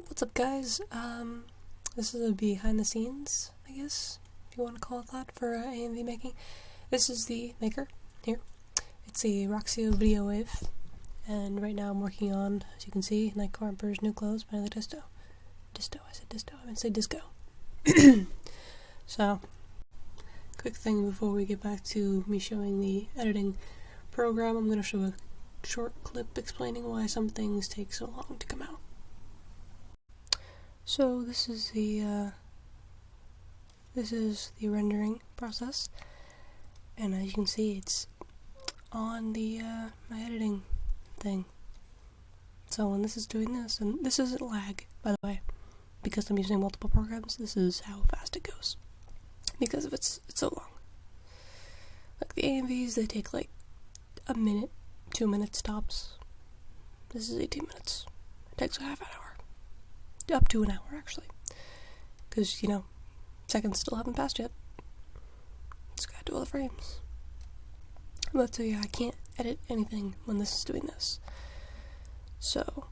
What's up, guys? This is a behind the scenes, I guess, if you want to call it that, for AMV making. This is the maker here. It's a Roxio VideoWave, and right now I'm working on, as you can see, Nightcore Emperor's New Clothes by the Disto. I said Disto, I meant to say Disco. So, quick thing before we get back to me showing the editing program, I'm going to show a short clip explaining why some things take so long to come out. So this is the rendering process, and as you can see, it's on the my editing thing. So when this is doing this, and this isn't lag, by the way, because I'm using multiple programs. This is how fast it goes because of it's so long. Like the AMVs, they take like a minute, 2 minutes tops. This is 18 minutes. It takes a half an hour, up to an hour actually, because you know, seconds still haven't passed yet. Just gotta do all the frames. But so yeah, I can't edit anything when this is doing this. So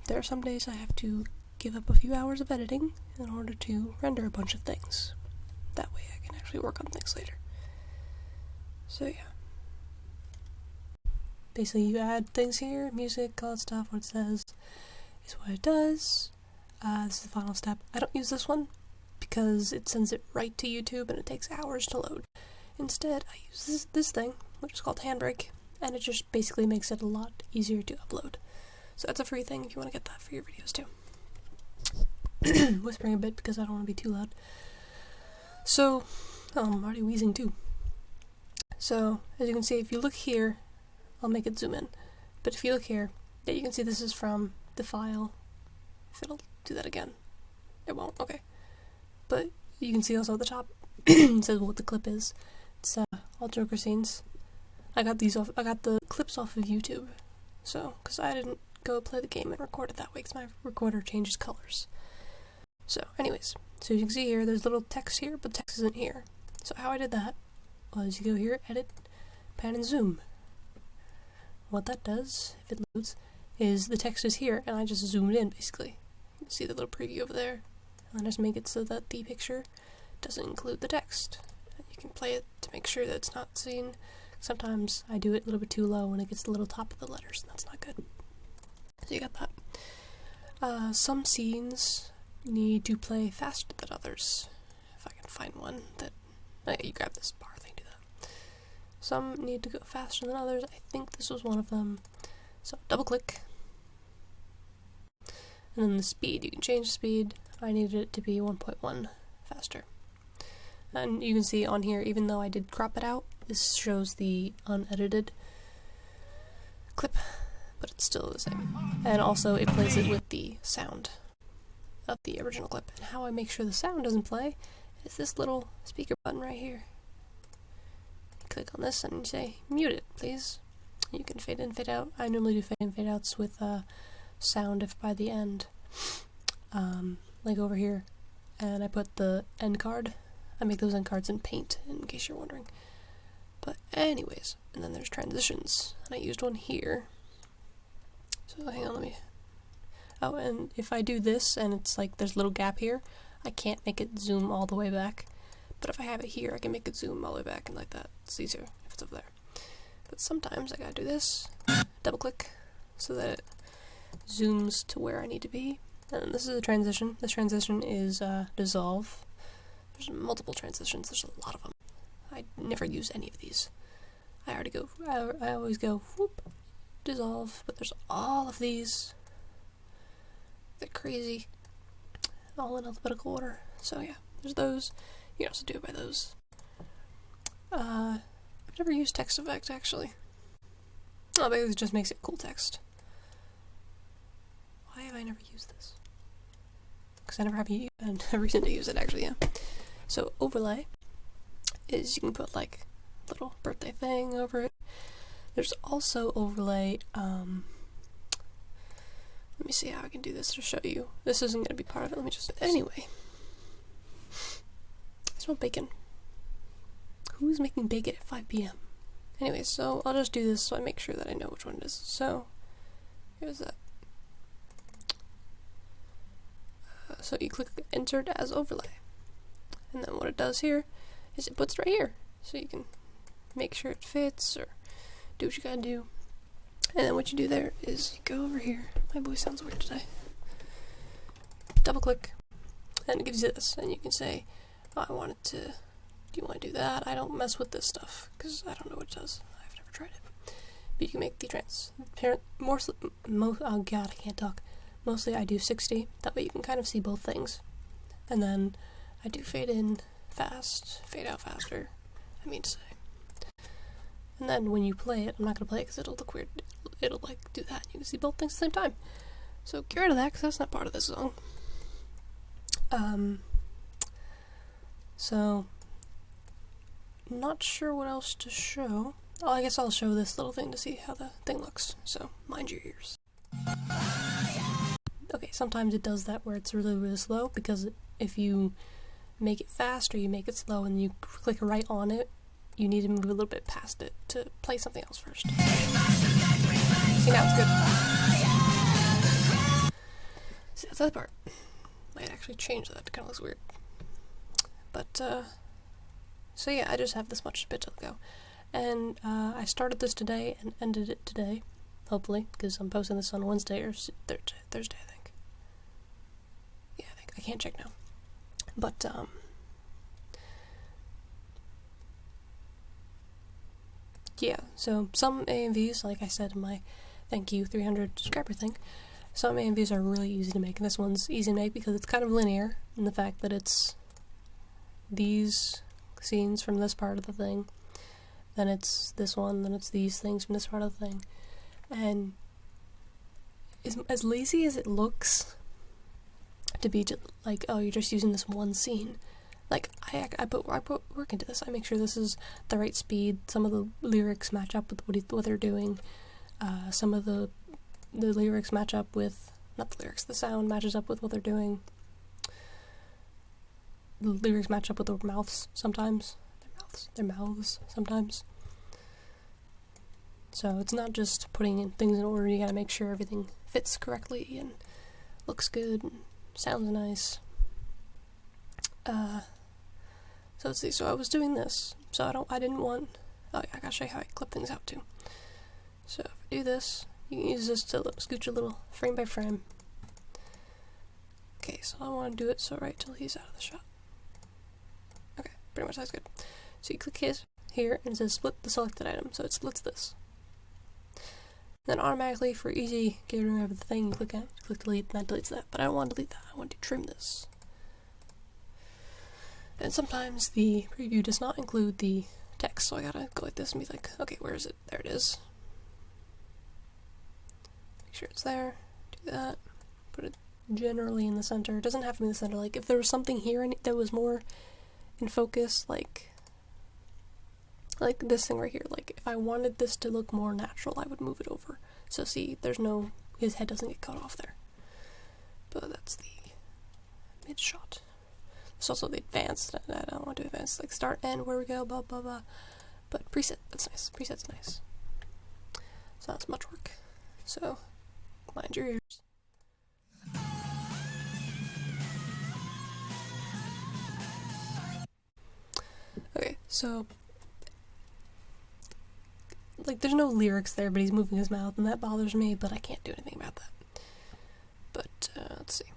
there are some days I have to give up a few hours of editing in order to render a bunch of things. That way I can actually work on things later. So yeah. Basically you add things here, music, all that stuff, what it says is what it does. This is the final step. I don't use this one because it sends it right to YouTube and it takes hours to load. Instead, I use this thing, which is called Handbrake, and it just basically makes it a lot easier to upload. So that's a free thing if you want to get that for your videos too. Whispering a bit because I don't want to be too loud. So, I'm already wheezing too. So, as you can see, if you look here, I'll make it zoom in. But if you look here, yeah, you can see this is from the file. If it'll do that again. It won't, okay. But you can see also at the top, it says what the clip is. It's all Joker scenes. I got the clips off of YouTube. So, because I didn't go play the game and record it that way, because my recorder changes colors. So, anyways, so you can see here, there's little text here, but text isn't here. So how I did that was you go here, edit, pan and zoom. What that does, if it loads, is the text is here, and I just zoomed in, basically. You can see the little preview over there. And then just make it so that the picture doesn't include the text. And you can play it to make sure that it's not seen. Sometimes I do it a little bit too low when it gets the little top of the letters, and that's not good. So you got that. Some scenes need to play faster than others. If I can find one that... you grab this bar thing, do that. Some need to go faster than others. I think this was one of them. So double click. And then the speed. You can change the speed. I needed it to be 1.1 faster. And you can see on here, even though I did crop it out, this shows the unedited clip, but it's still the same. And also it plays it with the sound of the original clip. And how I make sure the sound doesn't play is this little speaker button right here. You click on this and you say, mute it, please. You can fade in, fade out. I normally do fade in, fade outs with sound if by the end. Like over here. And I put the end card. I make those end cards in Paint, in case you're wondering. But anyways, and then there's transitions. And I used one here. So hang on, let me... Oh, and if I do this, and it's like there's a little gap here, I can't make it zoom all the way back. But if I have it here, I can make it zoom all the way back, and like that. It's easier if it's over there. But sometimes I gotta do this, double click, so that it zooms to where I need to be. And this is a transition. This transition is dissolve. There's multiple transitions, there's a lot of them. I never use any of these. I always go, whoop, dissolve, but there's all of these. They're crazy. All in alphabetical order. So yeah, there's those. You can also do it by those. I've never used text effect actually. Oh, because it just makes it cool text. Why have I never used this? Because I never have a reason to use it actually, yeah. So overlay is you can put like a little birthday thing over it. There's also overlay, let me see how I can do this to show you. This isn't going to be part of it, let me just... Anyway. I smell bacon. Who's making bacon at 5 p.m.? Anyway, so I'll just do this so I make sure that I know which one it is. So, here's that. So you click insert as overlay, and then what it does here is it puts it right here, so you can make sure it fits or do what you gotta do. And then what you do there is you go over here. My voice sounds weird today. Double click, and it gives you this, and you can say, oh, I want it to, do you want to do that? I don't mess with this stuff because I don't know what it does. I've never tried it. But you can make the transparent, oh god, I can't talk. Mostly I do 60, that way you can kind of see both things. And then I do fade in fast, fade out faster, I mean to say. And then when you play it, I'm not going to play it because it'll look weird. It'll like do that, you can see both things at the same time. So get rid of that because that's not part of this song. So, not sure what else to show. Oh, I guess I'll show this little thing to see how the thing looks, so mind your ears. Okay, sometimes it does that where it's really, really slow, because if you make it fast or you make it slow and you click right on it, you need to move a little bit past it to play something else first. See, now it's good. See, that's that part. Might actually change that, it kind of looks weird. But, so yeah, I just have this much bit to go. And, I started this today and ended it today, hopefully, because I'm posting this on Wednesday or Thursday, I think. Yeah, I can't check now. But, yeah, so some AMVs, like I said in my thank you 300 subscriber thing, some AMVs are really easy to make, and this one's easy to make because it's kind of linear in the fact that it's these scenes from this part of the thing, then it's this one, then it's these things from this part of the thing. And as lazy as it looks to be just like, oh, you're just using this one scene, like I put work into this. I make sure this is the right speed, some of the lyrics match up with what they're doing, some of the lyrics match up with, not the lyrics, the sound matches up with what they're doing. The lyrics match up with their mouths sometimes. Their mouths sometimes. So it's not just putting in things in order, you gotta make sure everything fits correctly and looks good and sounds nice. So let's see, so I was doing this, so I didn't want, oh yeah, I gotta show you how I clip things out too. So if I do this, you can use this to scooch a little frame by frame. Okay, so I want to do it so right till he's out of the shot. Okay, pretty much that's good. So you click his here and it says split the selected item, so it splits this. Then automatically, for easy getting rid of the thing, you click delete, and that deletes that. But I don't want to delete that, I want to trim this. And sometimes the preview does not include the text, so I gotta go like this and be like, okay, where is it? There it is. Make sure it's there, do that, put it generally in the center. It doesn't have to be in the center, like if there was something here that was more in focus, like this thing right here, like if I wanted this to look more natural, I would move it over. So see, his head doesn't get cut off there. But that's the mid shot. There's also the advanced, I don't want to do advanced, like start, end, where we go, blah, blah, blah. But preset, that's nice. Preset's nice. It's not as much work. So, mind your ears. Okay, so, like, there's no lyrics there, but he's moving his mouth, and that bothers me, but I can't do anything about that. But, let's see.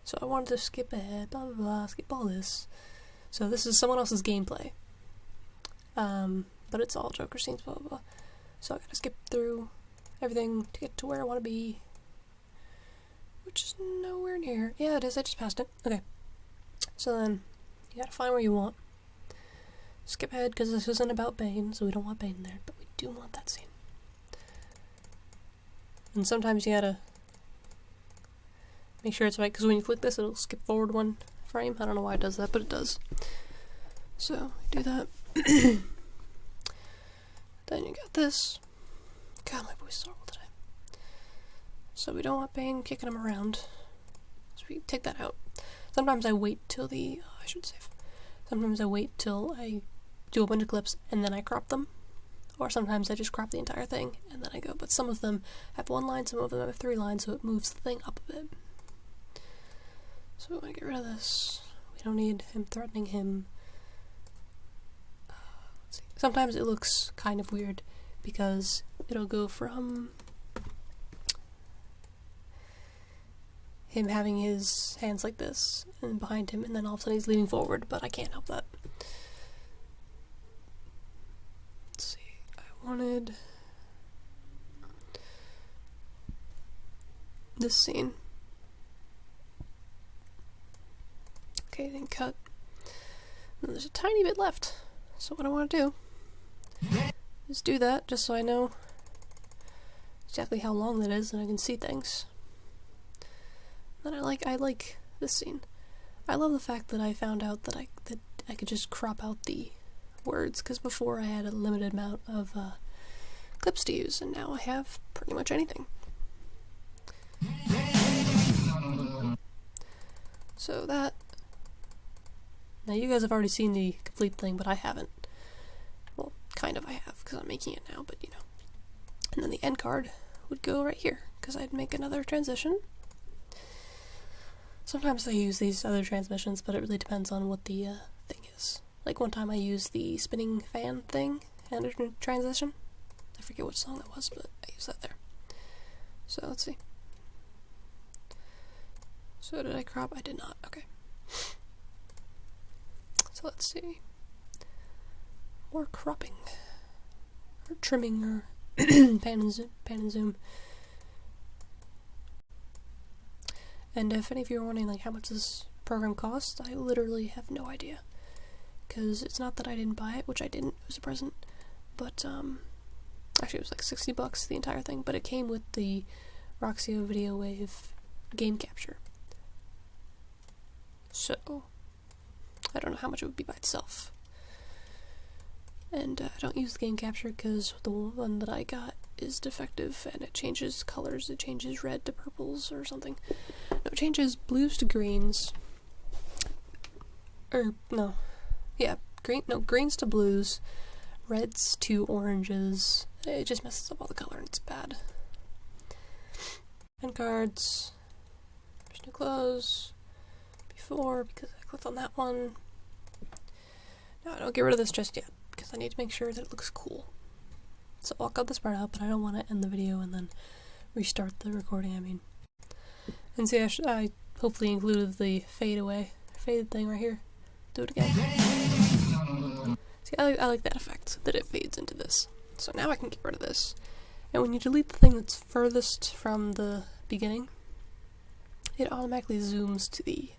So I wanted to skip ahead, blah blah blah, skip all this. So this is someone else's gameplay. But it's all Joker scenes, blah blah blah. So I gotta skip through everything to get to where I want to be. Which is nowhere near. Yeah, it is, I just passed it. Okay. So then, you gotta find where you want. Skip ahead, because this isn't about Bane, so we don't want Bane in there, but we do want that scene. And sometimes you gotta make sure it's right, because when you click this, it'll skip forward one frame. I don't know why it does that, but it does. So, do that. Then you got this. God, my voice is horrible today. So we don't want Bane kicking him around. So we take that out. Sometimes I wait till I should save. Sometimes I wait till I do a bunch of clips and then I crop them. Or sometimes I just crop the entire thing and then I go. But some of them have one line, some of them have 3 lines, so it moves the thing up a bit. So we want to get rid of this. We don't need him threatening him. Let's see. Sometimes it looks kind of weird because it'll go from him having his hands like this and behind him, and then all of a sudden he's leaning forward, but I can't help that. Let's see, I wanted this scene. Okay, then cut. And there's a tiny bit left. So what I want to do is do that just so I know exactly how long that is and I can see things. Then I like this scene. I love the fact that I found out that I could just crop out the words, because before I had a limited amount of clips to use, and now I have pretty much anything. So that. Now you guys have already seen the complete thing, but I haven't. Well, kind of I have, because I'm making it now, but you know. And then the end card would go right here, because I'd make another transition. Sometimes I use these other transmissions, but it really depends on what the thing is. Like one time I used the spinning fan thing and a transition. I forget which song that was, but I used that there. So let's see. So did I crop? I did not. Okay. So let's see. More cropping. Or trimming, or pan and zoom. And if any of you are wondering like how much this program costs, I literally have no idea. Because it's not that I didn't buy it, which I didn't, it was a present, but actually it was like $60 the entire thing, but it came with the Roxio VideoWave Game Capture. So, I don't know how much it would be by itself. And I don't use the Game Capture because the one that I got is defective and it changes colors. It changes red to purples or something. No, it changes blues to greens. Or, no. Yeah, greens to blues, reds to oranges. It just messes up all the color and it's bad. End cards. There's no close. Before, because I clicked on that one. No, I don't get rid of this just yet, because I need to make sure that it looks cool. So I'll cut this part out, but I don't want to end the video and then restart the recording, I mean. And see, I hopefully included the faded thing right here. Do it again. See, I like that effect, that it fades into this. So now I can get rid of this. And when you delete the thing that's furthest from the beginning, it automatically zooms to the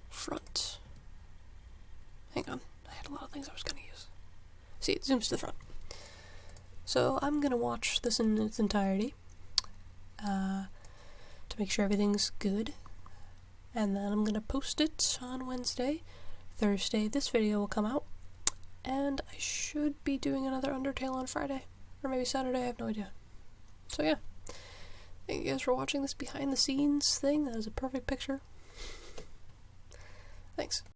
front. Hang on, I had a lot of things I was going to use. See, it zooms to the front. So I'm going to watch this in its entirety to make sure everything's good. And then I'm going to post it on Wednesday. Thursday this video will come out. And I should be doing another Undertale on Friday. Or maybe Saturday, I have no idea. So yeah. Thank you guys for watching this behind the scenes thing. That is a perfect picture. Thanks.